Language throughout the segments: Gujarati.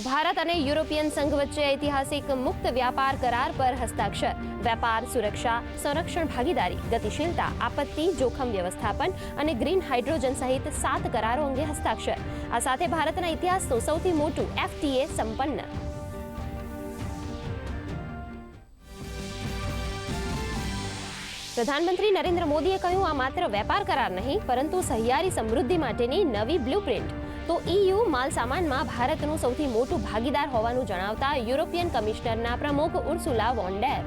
ભારત અને યુરોપિયન સંઘ વચ્ચે ઐતિહાસિક મુક્ત વ્યાપાર કરાર પર હસ્તાક્ષર. વેપાર, સુરક્ષા, સંરક્ષણ ભાગીદારી, ગતિશીલતા, આપત્તિ જોખમ વ્યવસ્થાપન અને ગ્રીન હાઇડ્રોજન સહિત 7 કરારો અંગે હસ્તાક્ષર. આ સાથે ભારતના ઇતિહાસનું સૌથી મોટું FTA સંપન્ન. પ્રધાનમંત્રી નરેન્દ્ર મોદીએ કહ્યું, આ માત્ર વેપાર કરાર નહીં પરંતુ સહિયારી સમૃદ્ધિ માટેની નવી બ્લુપ્રિન્ટ. તો EU માલસામાનમાં ભારતનું સૌથી મોટું ભાગીદાર હોવાનું જણાવતા યુરોપિયન કમિશનરના પ્રમુખ ઉર્સુલા વોન ડેર.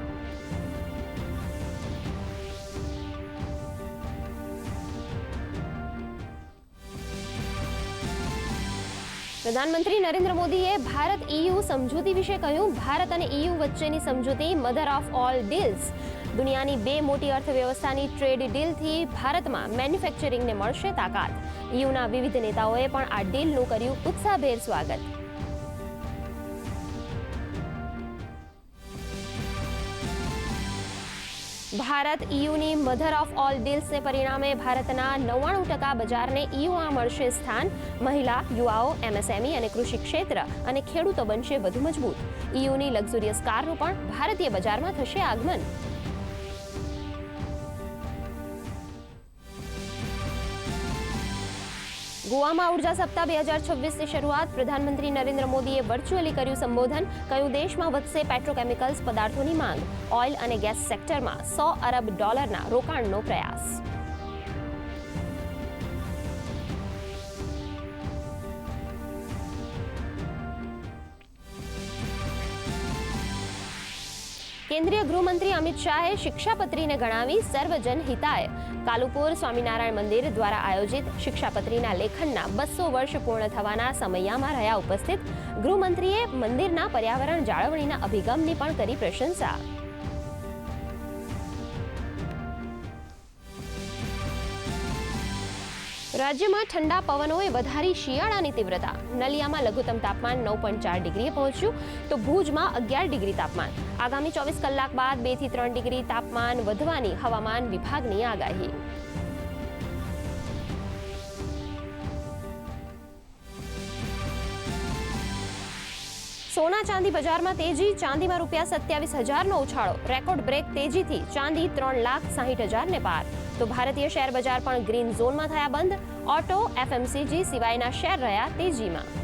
પ્રધાનમંત્રી નરેન્દ્ર મોદીએ ભારત EU સમજૂતી વિશે કહ્યું, ભારત અને EU વચ્ચેની સમજૂતી મધર ઓફ ઓલ ડીલ્સ. દુનિયાની 2 મોટી અર્થવ્યવસ્થાની ટ્રેડ ડીલથી ભારતમાં મેન્યુફેક્ચરિંગને મળશે તાકાત. EUના વિવિધ નેતાઓએ પણ આ ડીલનું કર્યું ઉત્સાહભેર સ્વાગત. ભારત EUની મધર ઓફ ઓલ ડીલ્સને પરિણામે ભારતના 99% બજારને EUમાં મળશે સ્થાન. મહિલા, યુવાઓ, MSME અને કૃષિ ક્ષેત્ર અને ખેડૂતો બનશે વધુ મજબૂત. EUની લક્ઝુરિયસ કારનું પણ ભારતીય બજારમાં થશે આગમન. ગોવામાં ઉર્જા સપ્તાહ 2026ની શરૂઆત. પ્રધાનમંત્રી નરેન્દ્ર મોદીએ વર્ચ્યુઅલી કર્યું સંબોધન. કહ્યું, દેશમાં વધશે પેટ્રોકેમિકલ્સ પદાર્થોની માંગ. ઓઇલ અને ગેસ સેક્ટરમાં $100 અરબ રોકાણનો પ્રયાસ. કેન્દ્રીય ગૃહમંત્રી અમિત શાહે શિક્ષાપત્રીને ગણાવી સર્વજન હિતાય. કાલુપુર સ્વામિનારાયણ મંદિર દ્વારા આયોજિત શિક્ષાપત્રીના લેખનના 200 વર્ષ પૂર્ણ થવાના સમયમાં રહ્યા ઉપસ્થિત. ગૃહમંત્રીએ મંદિરના પર્યાવરણ જાળવણીના અભિગમની પણ કરી પ્રશંસા. રાજ્યમાં ઠંડા પવનોએ વધારી શિયાળાની તીવ્રતા. નલિયામાં લઘુત્તમ તાપમાન 9.4 ડિગ્રીએ પહોંચ્યું તો ભુજમાં 11 ડિગ્રી તાપમાન. આગામી 24 કલાક બાદ 2 થી 3 ડિગ્રી તાપમાન વધવાની હવામાન વિભાગની આગાહી. સોના ચાંદી બજારમાં તેજી. ચાંદીમાં ₹27,000નો ઉછાળો. રેકોર્ડ બ્રેક તેજીથી ચાંદી 3,60,000ને પાર. તો ભારતીય શેર બજાર પણ ગ્રીન ઝોનમાં થયા બંધ. ઓટો, FMCG સિવાયના શેર રહ્યા તેજીમાં.